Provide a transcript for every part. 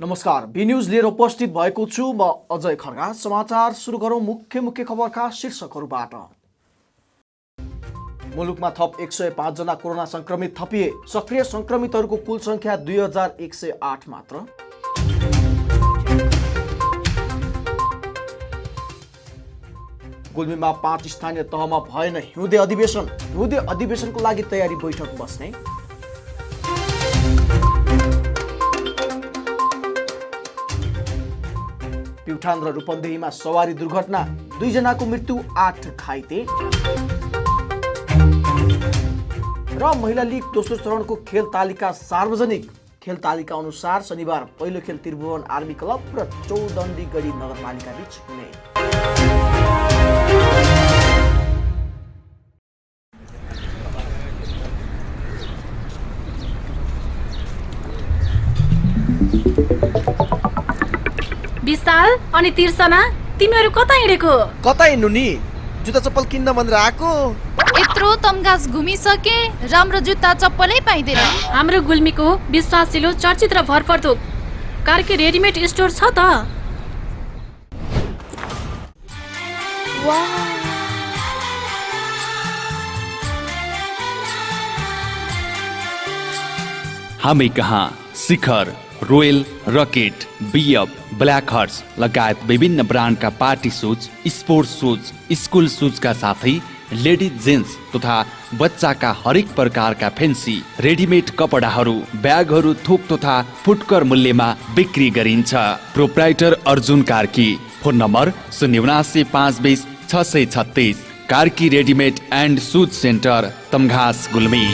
नमस्कार, be news लिएर उपस्थित भएको छु म अजय खड्का। समाचार सुरु गरौं मुख्य खबरका शीर्षकहरूबाट। मुलुकमा थप 105 जना कोरोना संक्रमित थपिए। सक्रिय संक्रमितहरूको कुल संख्या 2108 मात्र। गुल्मीमा 5 स्थानीय तहमा भएन हिउँदे अधिवेशन। हिउँदे अधिवेशनको लागि तयारी बैठक बस्ने। प्युठान र रूपन्देहीमा सवारी दुर्घटना, 2 जनाको मृत्यु, 8 घाइते। र महिला लीग दोस्रो चरणको खेल तालिका सार्वजनिक। खेल तालिका अनुसार शनिबार पहिलो खेल त्रिभुवन आर्मी क्लब र चौदण्डी गढी नगरपालिका बीच हुने। विशाल अनि तिर्सना, तिमीहरू कता हिँडेको? कता हिँड्नु नि? जुत्ता चप्पल किन्न भनेर आएको। यत्रो तमघास घुमिसके, राम्रो जुत्ता चप्पलै पाइँदैन। हाम्रो गुल्मीको विश्वासिलो चर्चित र भरपर्दो कार्की रेडिमेड स्टोर छ त। हामी कहाँ Shikhar, Royal, Rocket, BF, Black Horse लगायत विभिन्न ब्रान्डका party shoes, sports shoes, school सुजका साथै लेडिज जेन्ट्स तथा बच्चाका हरेक प्रकारका फेन्सी रेडिमेड कपडाहरू, ब्यागहरू थोक तथा फुटकर मूल्यमा बिक्री गरिन्छ। Proprietor Arjun Karki. Phone number 079 520 Karki readymade and shoes centre, Tamghas, Gulmi.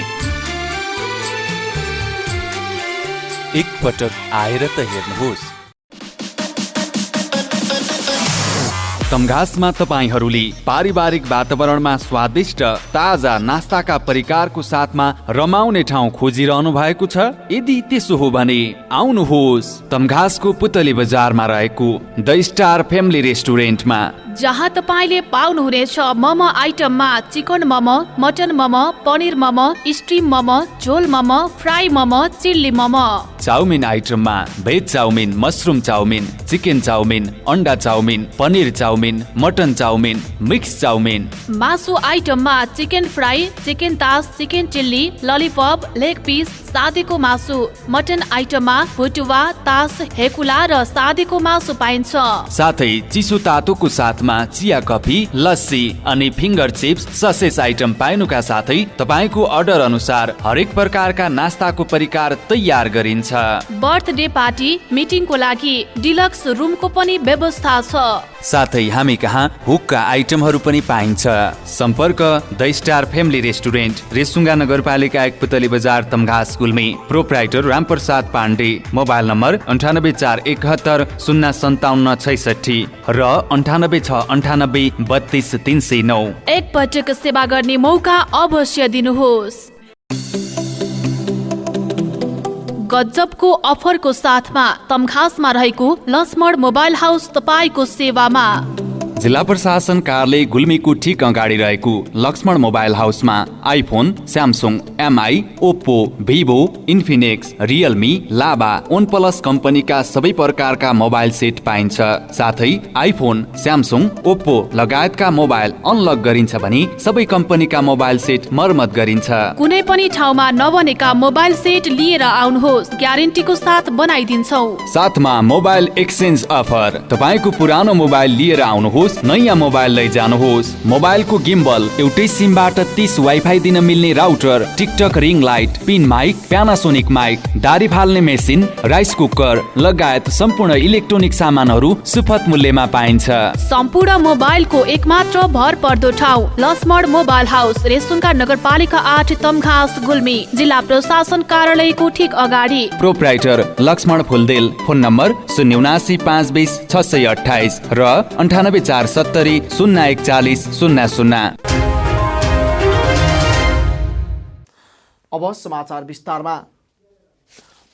एक पटक आएर त हेर्नुहोस्। तमघासमा तपाईहरूले पारिवारिक वातावरणमा स्वादिष्ट ताजा नास्ताका परिकारको साथमा रमाउने ठाउँ खोजिरहनु भएको छ? यदि त्यसो हो भने आउनुहोस् तमघासको पुतली बजारमा रहेको द स्टार फ्यामिली रेस्टुरेन्टमा, जहाँ तपाईँले पाउनुहुनेछ मोमो आइटममा chicken momo, mutton momo, paneer momo, steam momo, झोल momo, fry momo, chilli momo. Chowmein आइटममा veg chowmein, mushroom chowmein, chicken chowmein, अन्डा chowmein, paneer chowmein, mutton chowmein, mix chowmein. मासु आइटममा चिकन फ्राई, चिकन तास, chicken chilli, lollipop, leg piece, सादेको मासु। मटन आइटममा भुटुवा, तास, हेकुला र सादेको मासु पाइन्छ। साथै चिसो तातोको साथमा चिया, कफी, लस्सी अनि फिङ्गर चिप्स, ससेज आइटम पाइनुका साथै तपाईँको अर्डर अनुसार हरेक प्रकारका नास्ताको परिकार तयार गरिन्छ। बर्थडे पार्टी, मिटिङको लागि डिलक्स रुमको पनि व्यवस्था छ। साथै हामी कहाँ हुक्का आइटमहरू पनि पाइन्छ। सम्पर्क the star family restaurant, Resunga नगरपालिका 1 Putali Bazar, Tamghas, Gulmi. Proprietor Ramprasad Pande. Mobile number 9841 057 66 र 98 698 32 309। एक पटक सेवा गर्ने मौका अवश्य दिनुहोस्। गजबको अफरको साथमा तमघासमा रहेको लक्ष्मण मोबाइल हाउस तपाईँको सेवामा। जिल्ला प्रशासन कार्यालय गुल्मीको ठिक अगाडि रहेको लक्ष्मण मोबाइल हाउसमा iPhone, Samsung, MI, Oppo, Vivo, Infinix, Realme, Lava, OnePlus कम्पनीका सबै प्रकारका मोबाइल सेट पाइन्छ। साथै आइफोन, स्यामसुङ, ओप्पो लगायतका मोबाइल अनलक गरिन्छ भने सबै कम्पनीका मोबाइल सेट मर्मत गरिन्छ। कुनै पनि ठाउँमा नबनेका मोबाइल सेट लिएर आउनुहोस्, ग्यारेन्टीको साथ बनाइदिन्छौँ। साथमा मोबाइल एक्सचेन्ज अफर। तपाईँको पुरानो मोबाइल लिएर आउनुहोस्, नयाँ मोबाइल लैजानुहोस्। मोबाइलको गिम्बल, एउटै सिमबाट 30 वाइफाई दिन मिल्ने router, TikTok ring light, pin mic, Panasonic mic, दारी फाल्ने मेसिन, राइस कुकर लगायत सम्पूर्ण इलेक्ट्रोनिक सामानहरू सुपथ मूल्यमा पाइन्छ। सम्पूर्ण मोबाइलको एकमात्र भर पर्दो ठाउँ लक्ष्मण मोबाइल हाउस, रेसुङ्गा नगरपालिका 8, तमघास, गुल्मी। जिल्ला प्रशासन कार्यालयको ठिक अगाडि। Proprietor Laxman Phuldel. Phone number 079 520 628 र 98 470 041 00। अब समाचार विस्तारमा।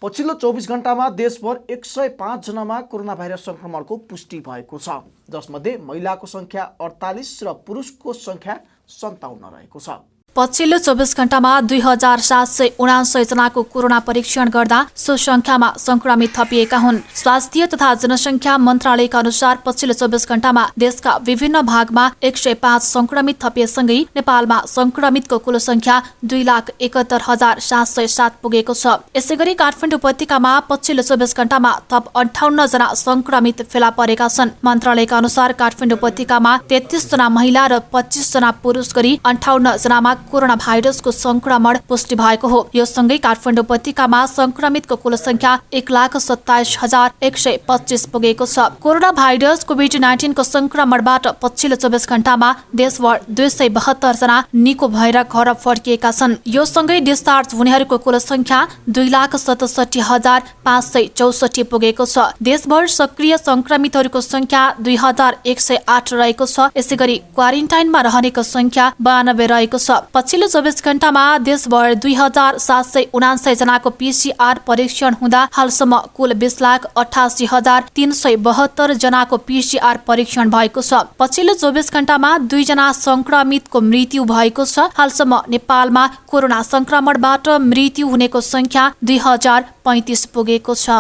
पछिल्लो 24 घण्टामा देशभर 105 जनामा कोरोना भाइरस संक्रमणको पुष्टि भएको छ, जसमध्ये महिलाको संख्या 48 र पुरुषको संख्या 57 रहेको छ। पछिल्लो 24 घण्टामा 2779 जनाको कोरोना परीक्षण गर्दा सो संख्यामा संक्रमित थपिएका हुन्। स्वास्थ्य तथा जनसङ्ख्या मन्त्रालयका अनुसार पछिल्लो 24 घण्टामा देशका विभिन्न भागमा 105 संक्रमित थपिएसँगै नेपालमा संक्रमितको कुल संख्या 2,71,707 पुगेको छ। यसैगरी काठमाडौँ उपत्यकामा पछिल्लो 24 घण्टामा थप 58 जना संक्रमित फेला परेका छन्। मन्त्रालयका अनुसार काठमाडौँ उपत्यकामा 33 जना महिला र 25 जना पुरुष गरी 58 जनामा कोरोना भाइरसको संक्रमण पुष्टि भएको हो। यो सँगै काठमाडौँ उपत्यकामा संक्रमितको कुल संख्या 1,27,125 पुगेको छ। कोरोना भाइरस कोभिड-19 को संक्रमणबाट पछिल्लो 24 घण्टामा देशभर 272 जना निको भएर घर फर्किएका छन्। यो सँगै डिस्चार्ज हुनेहरूको कुल संख्या 2,67,564 पुगेको छ। देशभर सक्रिय संक्रमितहरूको संख्या 2,108 रहेको छ। यसैगरी क्वारेन्टाइनमा रहनेको संख्या 92 रहेको छ। पछिल्लो 24 घण्टामा देशभर 2,779 जनाको PCR परीक्षण हुँदा हालसम्म कुल 20,88,372 जनाको PCR परीक्षण भएको छ। पछिल्लो 24 घण्टामा 2 जना संक्रमितको मृत्यु भएको छ। हालसम्म नेपालमा कोरोना संक्रमणबाट मृत्यु हुनेको संख्या 2035 पुगेको छ।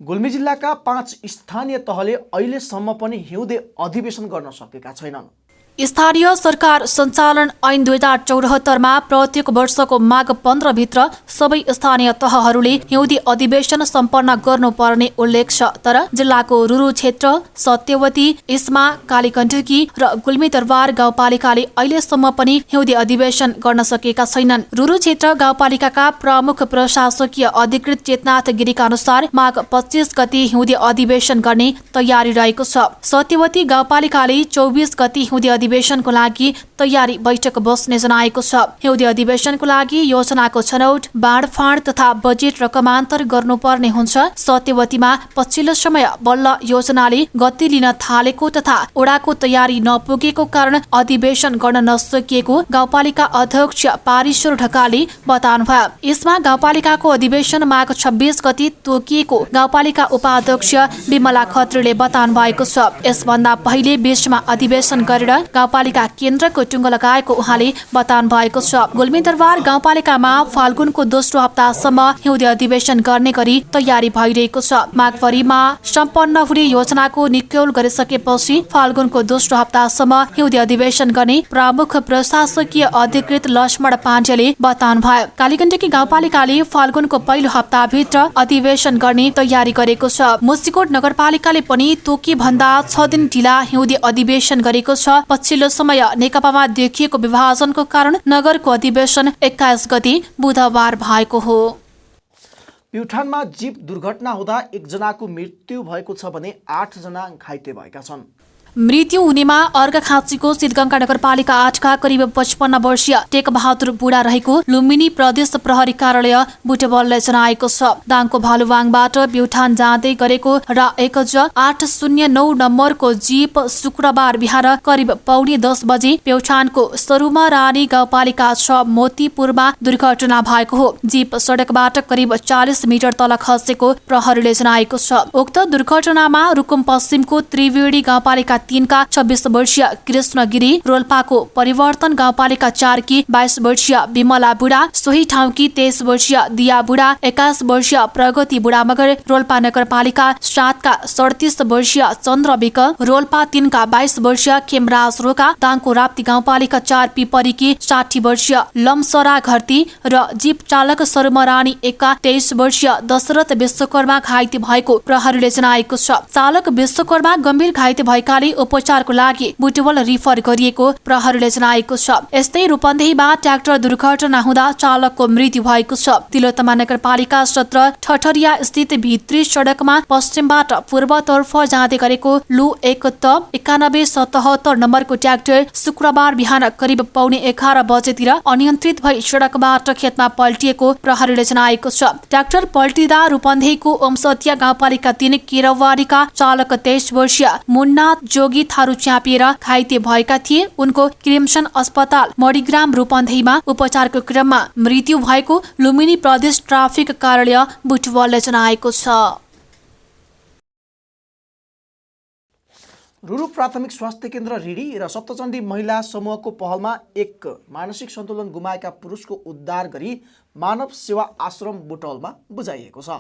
गुल्मी जिल्लाका 5 स्थानीय तहले अहिलेसम्म पनि हिउँदे अधिवेशन गर्न सकेका छैनन्। स्थानीय सरकार सञ्चालन ऐन 2074 मा प्रत्येक वर्षको माघ 15 भित्र सबै स्थानीय तहहरूले हिउँदी अधिवेशन सम्पन्न गर्नुपर्ने उल्लेख छ। तर जिल्लाको रुरु क्षेत्र, सत्यवती, इस्मा, कालीगण्डकी र गुल्मी दरबार गाउँपालिकाले अहिलेसम्म पनि हिउँदी अधिवेशन गर्न सकेका छैनन्। रुरु क्षेत्र गाउँपालिकाका प्रमुख प्रशासकीय अधिकृत चेतनाथ गिरीका अनुसार माघ 25 गते हिउँदी अधिवेशन गर्ने तयारी रहेको छ। सत्यवती गाउँपालिकाले 24 गते हिउँदी अधिवेशनको लागि तयारी बैठक बस्ने जनाएको छ। हिउँदी अधिवेशनको लागि योजनाको छनौट, बाँडफाँड तथा बजेट रकमान्तर गर्नुपर्ने हुन्छ। सत्यवतीमा पछिल्लो समय बल्ल योजनाले गति लिन थालेको तथा ओडाको तयारी नपुगेको कारण अधिवेशन गर्न नसकिएको गाउँपालिका अध्यक्ष पारेश्वर ढकालले बताउनुभयो। यसमा गाउँपालिकाको अधिवेशन माघ 26 गते तोकिएको गाउँपालिका उपाध्यक्ष विमला खत्रीले बताउनु भएको छ। यसभन्दा पहिले बीचमा अधिवेशन गरेर गाउँपालिका केन्द्रको टुङ्गो लगाएको उहाँले बताउनु भएको छ। गुल्मी दरबार गाउँपालिकामा फाल्गुनको दोस्रो हप्तासम्म हिउँदी अधिवेशन गर्ने गरी तयारी भइरहेको छ। माघभरिमा सम्पन्न हुने योजनाको निक्यौल गरिसकेपछि फाल्गुनको दोस्रो हप्तासम्म हिउँदी अधिवेशन गर्ने प्रमुख प्रशासकीय अधिकृत लक्ष्मण पाण्डेले बताउनु भयो। कालीगण्डकी गाउँपालिकाले फाल्गुनको पहिलो हप्ताभित्र अधिवेशन गर्ने तयारी गरेको छ। मुसिकोट नगरपालिकाले पनि तोकी भन्दा 6 दिन ढिला हिउँदी अधिवेशन गरेको छ। पछिल्लो समय नेकपामा देखिएको विभाजनको कारण नगरको अधिवेशन 21 गते बुधबार भएको हो। प्युठानमा जीप दुर्घटना हुँदा 1 जनाको मृत्यु भएको छ भने 8 जना घाइते भएका छन्। मृत्यु हुनेमा अर्घाखाँचीको सिद्धगङ्गा नगरपालिका 8 का करिब 55 वर्षीय टेकबहादुर बुढा रहेको लुम्बिनी प्रदेश प्रहरी कार्यालय बुटवलले जनाएको छ। दाङको भालुवाङबाट प्युठान जाँदै गरेको र 1J809 नम्बरको जीप शुक्रबार बिहान करिब 9:45 बजे प्युठानको सरुमा रानी गाउँपालिका 6 मोतीपुरमा दुर्घटना भएको हो। जीप सडकबाट करिब 40 मिटर तल खसेको प्रहरीले जनाएको छ। उक्त दुर्घटनामा रुकुम पश्चिमको त्रिवेणी गाउँपालिका 3 का 26 वर्षीय कृष्ण गिरी, रोल्पाको परिवर्तन गाउँपालिका 4 की 22 वर्षीय विमला बुढा, सोही ठाउँकी 23 वर्षीय दिया बुढा, 21 वर्षीय प्रगति बुढा मगर, रोल्पा नगरपालिका 7 का 37 वर्षीय चन्द्र विक, रोल्पा 3 का 22 वर्षीय खेमराज रोका, दाङको राप्ती गाउँपालिका 4 पिपरीकी 60 वर्षीय लम्सरा घरती र जीप चालक सरुमरानी 1 का 23 वर्षीय दशरथ विश्वकर्मा घाइते भएको प्रहरीले जनाएको छ। चालक विश्वकर्मा गम्भीर घाइते भएकाले उपचारको लागि बुटवल रिफर गरिएको प्रहरीले जनाएको छ। यस्तै रूपन्देहीमा ट्र्याक्टर दुर्घटना हुँदा चालकको मृत्यु भएको छ। तिलोत्तमा नगरपालिका 17 ठठरिया स्थित भित्री सडकमा पश्चिमबाट पूर्वतर्फ जाँदै गरेको लु 1T9177 नम्बरको ट्र्याक्टर शुक्रबार बिहान करिब 11:15 बजेतिर अनियन्त्रित भई सडकबाट खेतमा पल्टिएको प्रहरीले जनाएको छ। ट्र्याक्टर पल्टिँदा रूपन्देहीको ओमसतिया गाउँपालिका 3 केरवारीका चालक 23 वर्षीय मुन्ना जोगी थारू च्यापिएर घाइते भएका थिए। उनको क्रिम्सन अस्पताल मणिग्राम रूपन्देहीमा उपचारको क्रममा मृत्यु भएको लुम्बिनी प्रदेश ट्राफिक कार्यालय बुटवलले जनाएको छ। रुरु प्राथमिक स्वास्थ्य केन्द्र रिडी र सप्तचण्डी महिला समूहको पहलमा एक मानसिक सन्तुलन गुमाएका पुरुषको उद्धार गरी मानव सेवा आश्रम बुटौलमा बुझाइएको छ।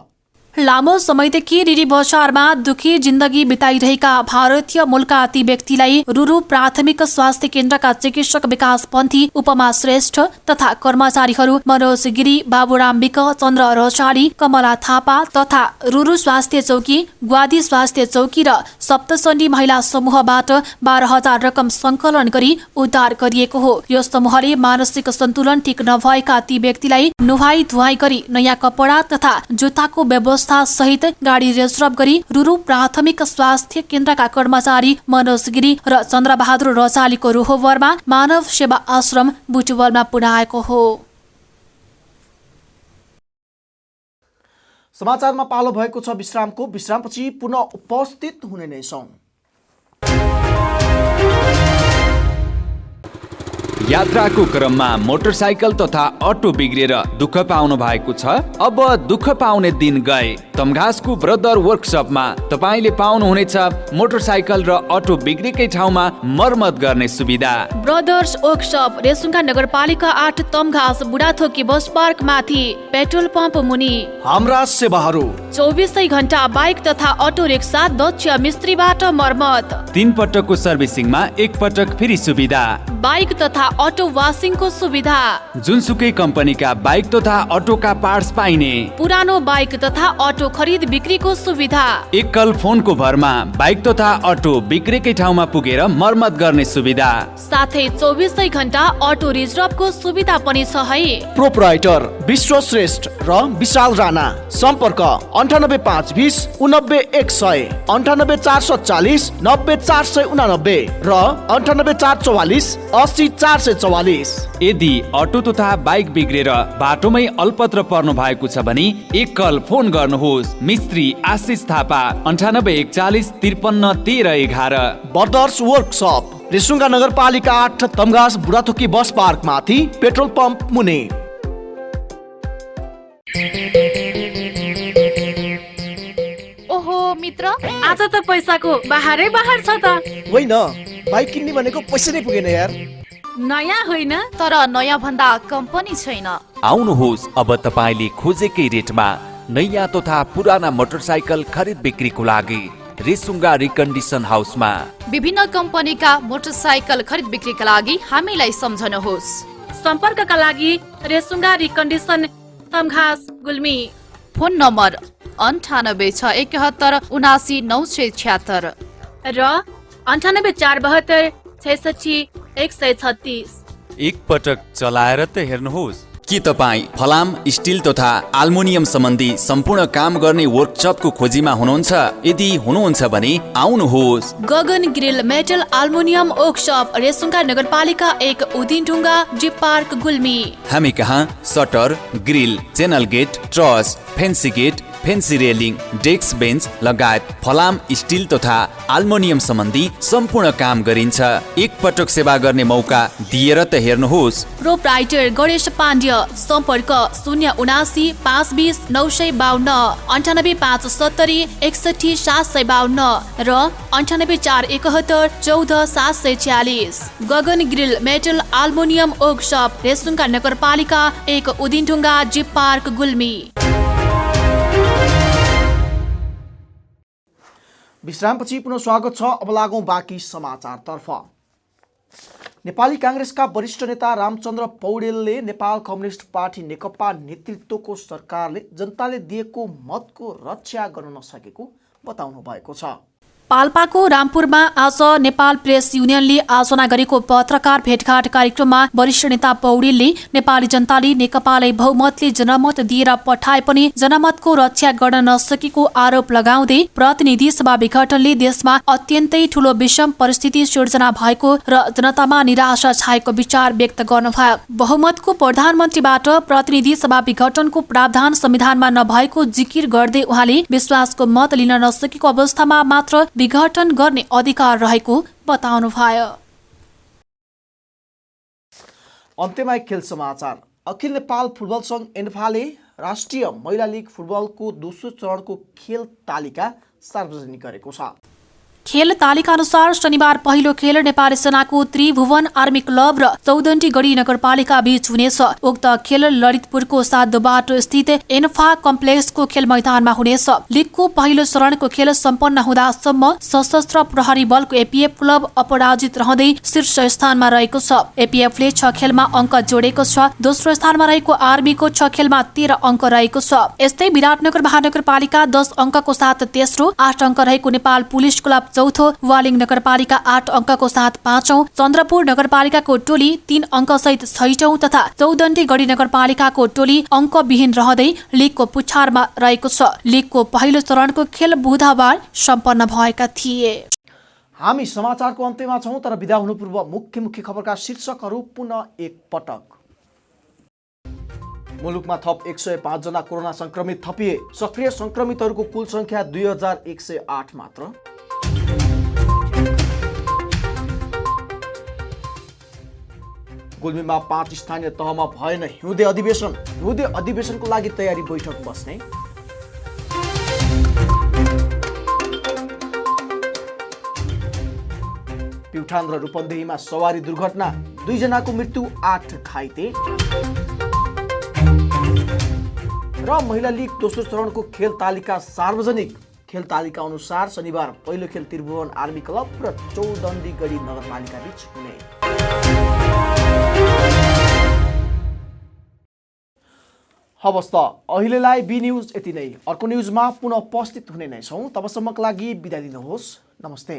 लामो समयदेखि रिडी बजारमा दुखी जिन्दगी बिताइरहेका भारतीय मूलका ती व्यक्तिलाई रुरु प्राथमिक स्वास्थ्य केन्द्रका चिकित्सक विकास पन्थी, उपमा श्रेष्ठ तथा कर्मचारीहरू मनोज गिरी, बाबुराम विक, चन्द्र रचाली, कमला थापा तथा रुरु स्वास्थ्य चौकी, ग्वादी स्वास्थ्य चौकी र सप्तचण्डी महिला समूहबाट 12,000 रकम संकलन गरी उद्धार गरिएको हो। यो समूहले मानसिक सन्तुलन ठिक नभएका ती व्यक्तिलाई नुहाई धुवाई गरी नयाँ कपडा तथा जुत्ताको व्यवस्था सहित गाडी रिजर्भ गरी रुरु प्राथमिक स्वास्थ्य केन्द्रका कर्मचारी मनोज गिरी र चन्द्रबहादुर रचालीको रोहवरमा मानव सेवा आश्रम बुटवलमा पुर्याएको हो। समाचारमा पालो भएको छ विश्रामको। विश्रामपछि पुनः उपस्थित हुने नै छौं। यात्राको क्रममा मोटरसाइकल तथा अटो बिग्रेर दुःख पाउनु भएको छ? अब दुःख पाउने दिन गए। तमघासको ब्रदर वर्कसपमा तपाईले पाउनुहुनेछ मोटरसाइकल र अटो बिग्रेकै ठाउँमा मर्मत गर्ने सुविधा। ब्रदर्स वर्कसप रेसुङ्गा नगरपालिका 8 तमघास बुढाथोकी बस पार्क माथि पेट्रोल पम्प मुनि। हाम्रा सेवाहरू 24 घण्टा बाइक तथा अटो रिक्सा दक्ष मिस्त्रीबाट मर्मत। 3 पटकको सर्भिसिङमा 1 पटक फ्री सुविधा। बाइक तथा अटो वासिङको सुविधा। जुनसुकै कम्पनीका बाइक तथा अटोका पार्ट्स पाइने। पुरानो बाइक तथा अटो खरिद बिक्रीको सुविधा। एकल फोनको भरमा बाइक तथा अटो बिग्रेकै ठाउँमा पुगेर मर्मत गर्ने सुविधा। साथै 24 घण्टा अटो रिजर्भको सुविधा पनि छ है। प्रोपराइटर विश्वश्रेष्ठ र विशाल राणा। सम्पर्क 98,520 89,100, 98,440 90,489 र 98,444 80,444। यदि अटो तथा बाइक बिग्रेर बाटोमै अल्पत्र पर्नु भएको छ भने एकल फोन गर्नुहोस्। मिस्त्री आशिष थापा 98,140 53,13,11। ब्रदर्स वर्कसप रेसुङ्गा नगरपालिका 8 तमघास बुढाथोकी बस पार्क माथि पेट्रोल पम्प मुनि। ओहो मित्र, आज त पैसाको बाहरै बाहर छ त। होइन, बाइक किन्ने भनेको पैसा नै पुगेन यार। नयाँ होइन तर नयाँ भन्दा कम्पनी छैन। आउनुहोस्, अब तपाईले खोजेकै रेटमा नयाँ तथा पुराना मोटरसाइकल खरिद बिक्रीको लागि रेसुङ्गा रिकन्डिसन हाउसमा। विभिन्न कम्पनीका मोटरसाइकल खरिद बिक्रीका लागि हामीलाई सम्झनुहोस्। सम्पर्कका लागि Resunga recondition Tamghas Gulmi. Phone number 9861 79,976 र 98,472 66 136। एक पटक चलाएर त हेर्नुहोस्। के तपाईँ फलाम, स्टिल तथा आल्मुनियम सम्बन्धी सम्पूर्ण काम गर्ने वर्कसपको खोजीमा हुनुहुन्छ? यदि हुनुहुन्छ भने आउनुहोस्। Gagan grill metal aluminium workshop Resunga नगरपालिका 1 उदिनढुङ्गा जिप पार्क गुल्मी। हामी कहाँ shutter, grill, channel gate, truss, fancy gate, fancy railing, desk bench लगायत फलाम, स्टिल तथा आल्मुनियम सम्बन्धी सम्पूर्ण काम गरिन्छ। एक पटक सेवा गर्ने मौका दिएर त हेर्नुहोस्। प्रोप्राइटर गणेश पाण्ड्य। सम्पर्क 079 520 952 98,570 61 752 र 98,471 14 746। Gagan grill metal aluminium workshop Resunga नगरपालिका 1 उदिनढुङ्गा जिप पार्क गुल्मी। विश्रामपछि पुनः स्वागत छ। अब लागौं बाँकी समाचारतर्फ। नेपाली कांग्रेसका वरिष्ठ नेता रामचन्द्र पौडेलले नेपाल कम्युनिस्ट पार्टी नेकपा नेतृत्वको सरकारले जनताले दिएको मतको रक्षा गर्न नसकेको बताउनु भएको छ। पाल्पाको रामपुरमा आज नेपाल प्रेस युनियनले आयोजना गरेको पत्रकार भेटघाट कार्यक्रममा वरिष्ठ नेता पौडेलले नेपाली जनताले नेकपालाई बहुमतले जनमत दिएर पठाए पनि जनमतको रक्षा गर्न नसकेको आरोप लगाउँदै प्रतिनिधि सभा विघटनले देशमा अत्यन्तै ठूलो विषम परिस्थिति सिर्जना भएको र जनतामा निराशा छाएको विचार व्यक्त गर्नुभयो। बहुमतको प्रधानमन्त्रीबाट प्रतिनिधि सभा विघटनको प्रावधान संविधानमा नभएको जिकिर गर्दै उहाँले विश्वासको मत लिन नसकेको अवस्थामा मात्र विघटन गर्ने अधिकार रहेको बताउनुभयो। अन्त्यमा खेल समाचार। अखिल नेपाल फुटबल संघ एन्फाले राष्ट्रिय महिला लीग फुटबलको दोस्रो चरणको खेल तालिका सार्वजनिक गरेको छ। खेल तालिका अनुसार शनिबार पहिलो खेल नेपाली सेनाको त्रिभुवन आर्मी क्लब र चौदण्डी गढी नगरपालिका बीच हुनेछ। उक्त खेल ललितपुरको 7 बाटो स्थित एन्फा कम्प्लेक्सको खेल मैदानमा हुनेछ। लिगको पहिलो चरणको खेल सम्पन्न हुँदासम्म सशस्त्र प्रहरी बलको एपीएफ क्लब अपराजित रहँदै शीर्ष स्थानमा रहेको छ। एपीएफले 6 खेलमा अङ्क जोडेको छ। दोस्रो स्थानमा रहेको आर्मीको 6 खेलमा 13 अङ्क रहेको छ। यस्तै विराटनगर महानगरपालिका 10 अङ्कको साथ तेस्रो, 8 अङ्क रहेको नेपाल पुलिस क्लब चौथो, वालिङ नगरपालिका 8 अङ्कको साथ पाँचौं, चन्द्रपुर नगरपालिकाको टोली 3 अङ्क सहित 6औं तथा चौदण्डी गढी नगरपालिकाको टोली अङ्कविहीन रहँदै लिगको पुछारमा रहेको छ। लिगको पहिलो चरणको खेल बुधबार सम्पन्न भएका थिए। हामी समाचारको अन्त्यमा छौं, तर बिदा हुनु पूर्व मुख्य खबरका शीर्षकहरू पुनः एक पटक। मुलुकमा थप 105 जना कोरोना संक्रमित थपिए। सक्रिय संक्रमितहरूको कुल संख्या 2108 मात्र। गुल्मीमा 5 स्थानीय तहमा भएन हिउँदे अधिवेशन। हिउँदे अधिवेशनको लागि तयारी बैठक बस्ने। प्युठान र रूपन्देहीमा सवारी दुर्घटना, 2 जनाको मृत्यु, 8 घाइते। र महिला लिग दोस्रो चरणको खेल तालिका सार्वजनिक। खेल तालिका अनुसार शनिबार पहिलो खेल त्रिभुवन आर्मी क्लब र चौदण्डी गढी नगरपालिका बीच हुने। हवस् त अहिलेलाई बी न्यूज यति नै। अर्को न्यूजमा पुनः उपस्थित हुने नै छौँ। तबसम्मका लागि बिदा दिनुहोस्। नमस्ते।